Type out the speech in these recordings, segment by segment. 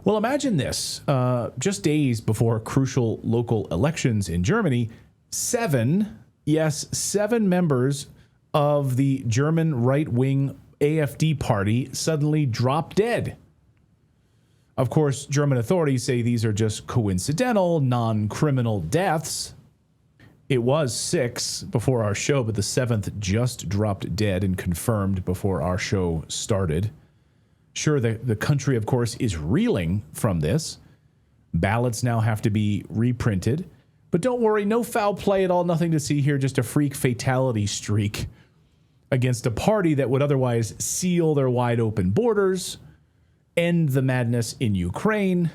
Well, imagine this. Just days before crucial local elections in Germany, seven members of the German right-wing AFD party suddenly dropped dead. Of course, German authorities say these are just coincidental, non-criminal deaths. It was 6 before our show, but the 7th just dropped dead and confirmed before our show started. Sure, the country, of course, is reeling from this. Ballots now have to be reprinted. But don't worry, no foul play at all, nothing to see here, just a freak fatality streak against a party that would otherwise seal their wide open borders, end the madness in Ukraine,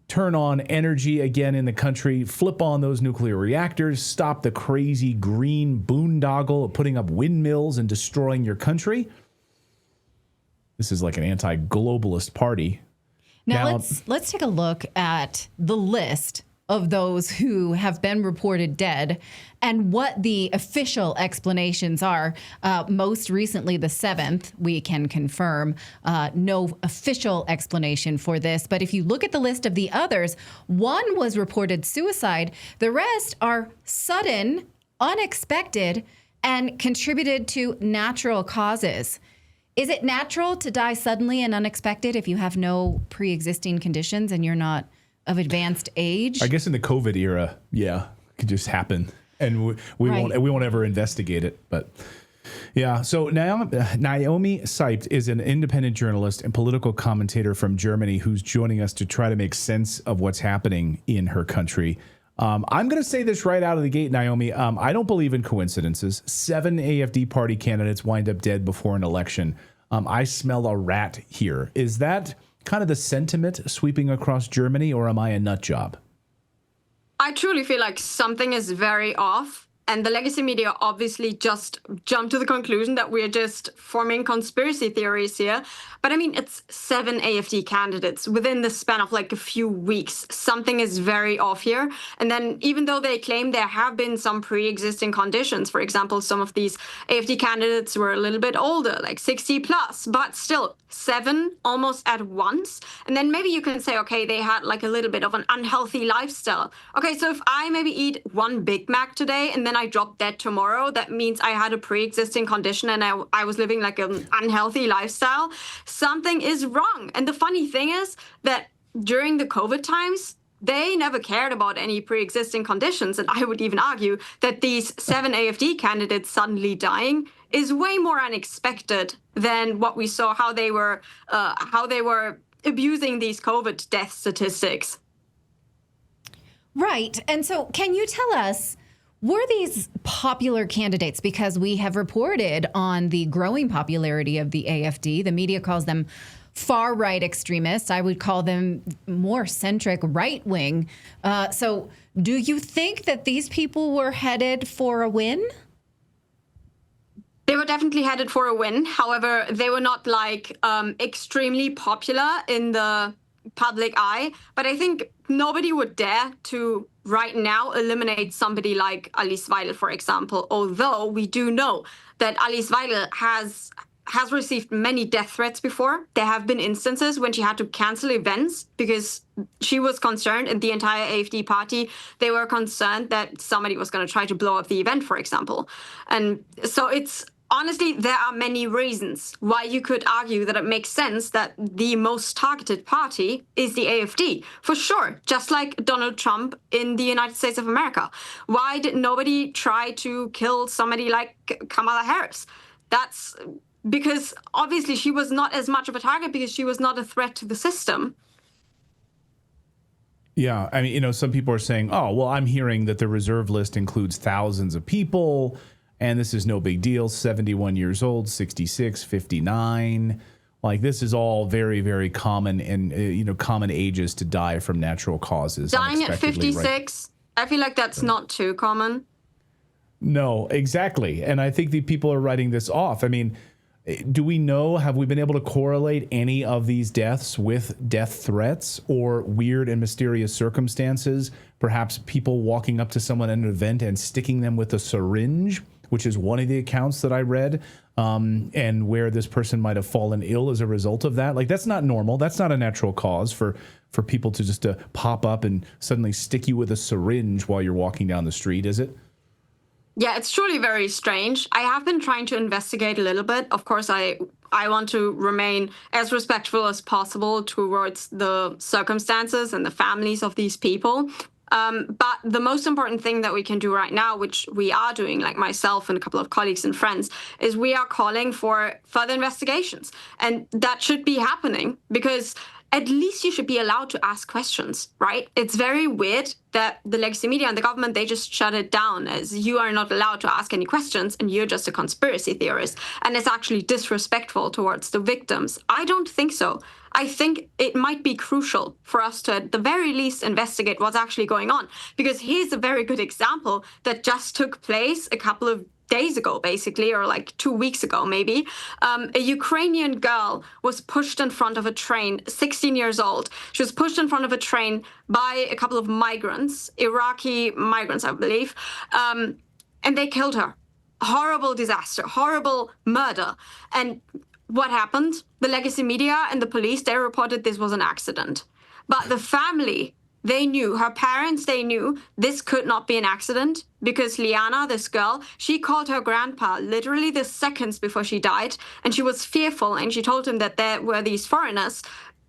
turn on energy again in the country, flip on those nuclear reactors, stop the crazy green boondoggle of putting up windmills and destroying your country. This is like an anti-globalist party. Now let's take a look at the list of those who have been reported dead and what the official explanations are. Most recently, the 7th, we can confirm no official explanation for this. But if you look at the list of the others, one was reported suicide. The rest are sudden, unexpected, and contributed to natural causes. Is it natural to die suddenly and unexpected if you have no pre-existing conditions and you're not of advanced age? I guess in the COVID era, yeah, it could just happen, and we won't ever investigate it. But yeah, so now Naomi Seibt is an independent journalist and political commentator from Germany who's joining us to try to make sense of what's happening in her country. I'm going to say this right out of the gate, Naomi. I don't believe in coincidences. 7 AFD party candidates wind up dead before an election. I smell a rat here. Is that kind of the sentiment sweeping across Germany, or am I a nut job? I truly feel like something is very off. And the legacy media obviously just jumped to the conclusion that we're just forming conspiracy theories here. But I mean, it's 7 AFD candidates within the span of like a few weeks. Something is very off here. And then even though they claim there have been some pre-existing conditions, for example, some of these AFD candidates were a little bit older, like 60 plus, but still 7 almost at once. And then maybe you can say, okay, they had like a little bit of an unhealthy lifestyle. Okay, so if I maybe eat 1 Big Mac today and then I drop dead tomorrow, that means I had a pre-existing condition and I was living like an unhealthy lifestyle. Something is wrong. And the funny thing is that during the COVID times, they never cared about any pre-existing conditions. And I would even argue that these 7 AFD candidates suddenly dying is way more unexpected than what we saw, how they were abusing these COVID death statistics. Right. And so can you tell us, were these popular candidates? Because we have reported on the growing popularity of the AFD. The media calls them far-right extremists. I would call them more centric right-wing. So do you think that these people were headed for a win? They were definitely headed for a win. However, they were not like extremely popular in the public eye. But I think nobody would dare to right now eliminate somebody like Alice Weidel, for example, although we do know that Alice Weidel has received many death threats before. There have been instances when she had to cancel events because she was concerned, and the entire AFD party, they were concerned that somebody was going to try to blow up the event, for example. And so honestly, there are many reasons why you could argue that it makes sense that the most targeted party is the AFD. For sure, just like Donald Trump in the United States of America. Why did nobody try to kill somebody like Kamala Harris? That's because obviously she was not as much of a target because she was not a threat to the system. Yeah, I mean, some people are saying, oh, well, I'm hearing that the reserve list includes thousands of people, and this is no big deal. 71 years old, 66, 59. Like, this is all very, very common and, common ages to die from natural causes. Dying at 56, right? I feel like that's not too common. No, exactly. And I think the people are writing this off. I mean, do we know, have we been able to correlate any of these deaths with death threats or weird and mysterious circumstances? Perhaps people walking up to someone at an event and sticking them with a syringe which is one of the accounts that I read, and where this person might have fallen ill as a result of that. Like, that's not normal. That's not a natural cause for people to just pop up and suddenly stick you with a syringe while you're walking down the street, is it? Yeah, it's truly very strange. I have been trying to investigate a little bit. Of course, I want to remain as respectful as possible towards the circumstances and the families of these people. But the most important thing that we can do right now, which we are doing, like myself and a couple of colleagues and friends, is we are calling for further investigations. And that should be happening because at least you should be allowed to ask questions, right? It's very weird that the legacy media and the government, they just shut it down as you are not allowed to ask any questions and you're just a conspiracy theorist. And it's actually disrespectful towards the victims. I don't think so. I think it might be crucial for us to, at the very least, investigate what's actually going on. Because here's a very good example that just took place a couple of days ago, basically, or like 2 weeks ago, maybe. A Ukrainian girl was pushed in front of a train, 16 years old. She was pushed in front of a train by a couple of migrants, Iraqi migrants, I believe, and they killed her. Horrible disaster, horrible murder. And what happened? The legacy media and the police, they reported this was an accident. But the family, they knew, her parents, they knew this could not be an accident because Liana, this girl, she called her grandpa literally the seconds before she died, and she was fearful, and she told him that there were these foreigners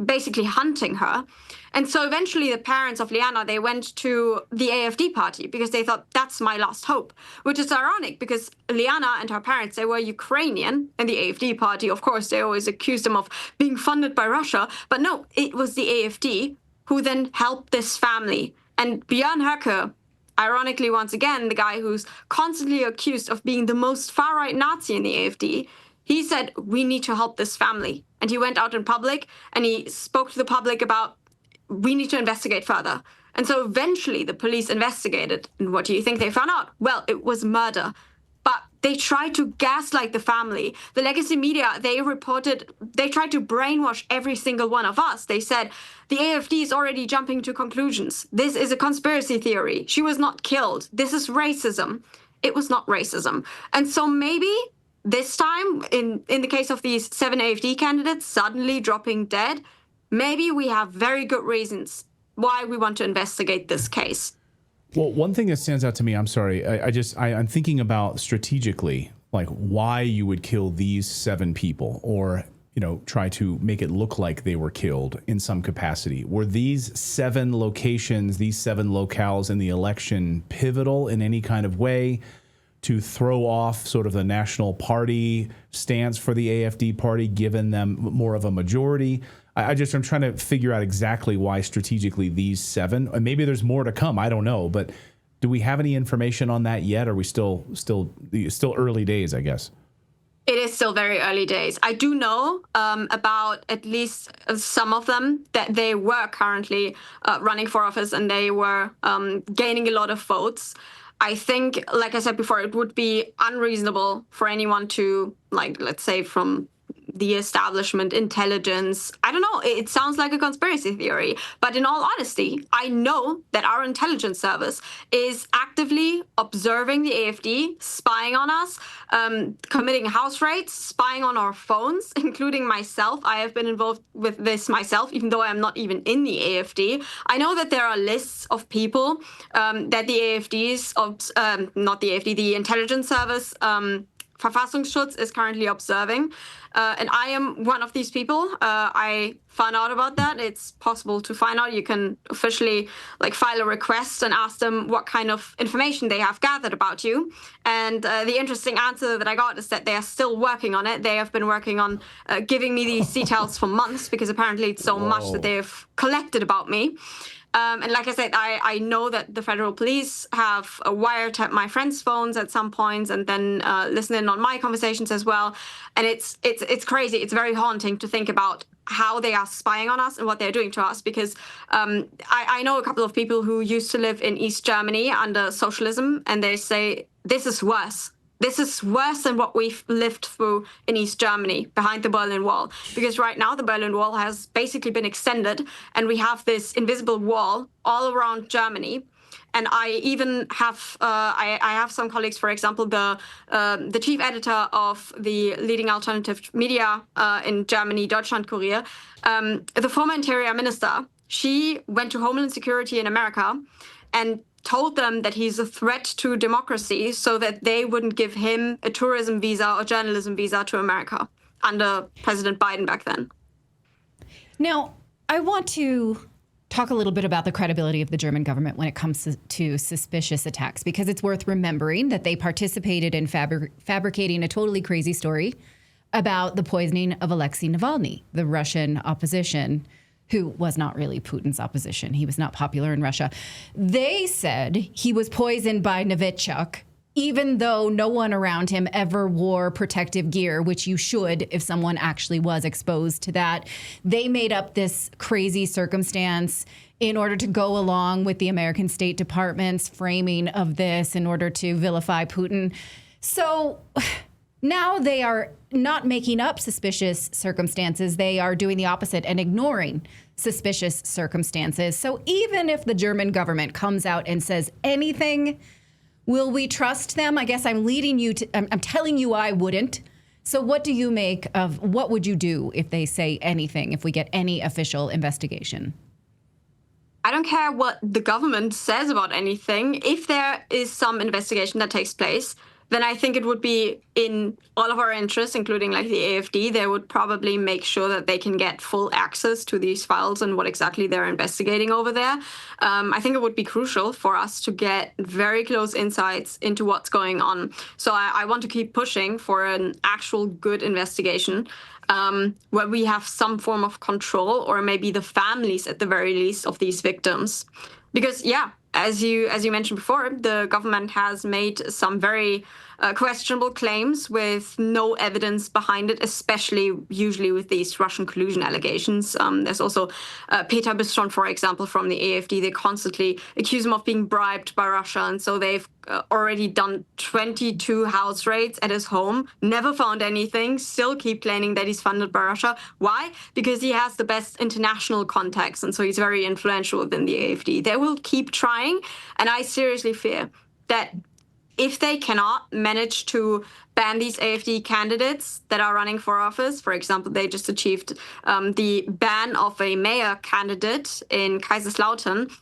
basically hunting her. And so eventually the parents of Liana, they went to the AFD party because they thought that's my last hope, which is ironic because Liana and her parents, they were Ukrainian, and the AFD party, of course, they always accused them of being funded by Russia. But no, it was the AFD who then helped this family. And Björn Höcke, ironically, once again, the guy who's constantly accused of being the most far-right Nazi in the AFD, he said, we need to help this family. And he went out in public and he spoke to the public about, we need to investigate further. And so eventually the police investigated. And what do you think they found out? Well, it was murder. But they tried to gaslight the family. The legacy media, they tried to brainwash every single one of us. They said, the AFD is already jumping to conclusions. This is a conspiracy theory. She was not killed. This is racism. It was not racism. And so maybe this time, in the case of these 7 AFD candidates suddenly dropping dead, maybe we have very good reasons why we want to investigate this case. Well, one thing that stands out to me, I'm sorry, I'm thinking about strategically, like why you would kill these 7 people or, try to make it look like they were killed in some capacity. Were these 7 locations, these 7 locales in the election pivotal in any kind of way to throw off sort of the national party stance for the AFD party, given them more of a majority? I'm trying to figure out exactly why strategically these 7, and maybe there's more to come. I don't know, but do we have any information on that yet? Or are we still early days, I guess? It is still very early days. I do know about at least some of them that they were currently running for office and they were gaining a lot of votes. I think, like I said before, it would be unreasonable for anyone to, let's say from the establishment, intelligence. I don't know. It sounds like a conspiracy theory. But in all honesty, I know that our intelligence service is actively observing the AFD, spying on us, committing house raids, spying on our phones, including myself. I have been involved with this myself, even though I'm not even in the AFD. I know that there are lists of people that the AFD's, not the AFD, the intelligence service, Verfassungsschutz is currently observing. And I am one of these people. I found out about that. It's possible to find out. You can officially file a request and ask them what kind of information they have gathered about you. And the interesting answer that I got is that they are still working on it. They have been working on giving me these details for months because apparently it's so much that they've collected about me. And like I said, I know that the federal police have wiretapped my friends' phones at some points and then listen in on my conversations as well. And it's crazy. It's very haunting to think about how they are spying on us and what they're doing to us, because I know a couple of people who used to live in East Germany under socialism, and they say this is worse. This is worse than what we've lived through in East Germany behind the Berlin Wall. Because right now the Berlin Wall has basically been extended and we have this invisible wall all around Germany. And I even have I have some colleagues, for example, the chief editor of the leading alternative media in Germany, Deutschland Kurier, the former interior minister. She went to Homeland Security in America and told them that he's a threat to democracy, so that they wouldn't give him a tourism visa or journalism visa to America under President Biden back then. Now, I want to talk a little bit about the credibility of the German government when it comes to suspicious attacks, because it's worth remembering that they participated in fabricating a totally crazy story about the poisoning of Alexei Navalny, the Russian opposition, who was not really Putin's opposition. He was not popular in Russia. They said he was poisoned by Novichok, even though no one around him ever wore protective gear, which you should if someone actually was exposed to that. They made up this crazy circumstance in order to go along with the American State Department's framing of this in order to vilify Putin. So now they are not making up suspicious circumstances. They are doing the opposite and ignoring suspicious circumstances. So even if the German government comes out and says anything, will we trust them? I guess I'm leading you to, I'm telling you I wouldn't. So what do you make of, what would you do if they say anything, if we get any official investigation? I don't care what the government says about anything. If there is some investigation that takes place, then I think it would be in all of our interests, including like the AFD. They would probably make sure that they can get full access to these files and what exactly they're investigating over there. I think it would be crucial for us to get very close insights into what's going on. So I want to keep pushing for an actual good investigation where we have some form of control, or maybe the families at the very least of these victims. Because, yeah, as you mentioned before, the government has made some very questionable claims with no evidence behind it, especially usually with these Russian collusion allegations. There's also Peter Bistron, for example, from the AFD. They constantly accuse him of being bribed by Russia. And so they've already done 22 house raids at his home, never found anything, still keep claiming that he's funded by Russia. Why? Because he has the best international contacts. And so he's very influential within the AFD. They will keep trying. And I seriously fear that if they cannot manage to ban these AFD candidates that are running for office, for example, they just achieved the ban of a mayor candidate in Kaiserslautern,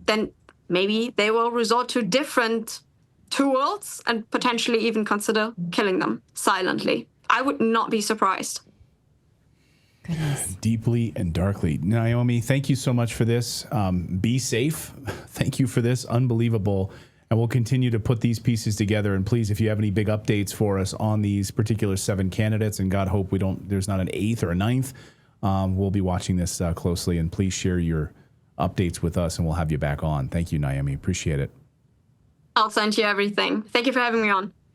then maybe they will resort to different tools and potentially even consider killing them silently. I would not be surprised. Goodness. Deeply and darkly. Naomi, thank you so much for this. Be safe. Thank you for this. Unbelievable. And we'll continue to put these pieces together. And please, if you have any big updates for us on these particular 7 candidates, and God hope there's not an 8th or a 9th, we'll be watching this closely. And please share your updates with us, and we'll have you back on. Thank you, Naomi. Appreciate it. I'll send you everything. Thank you for having me on.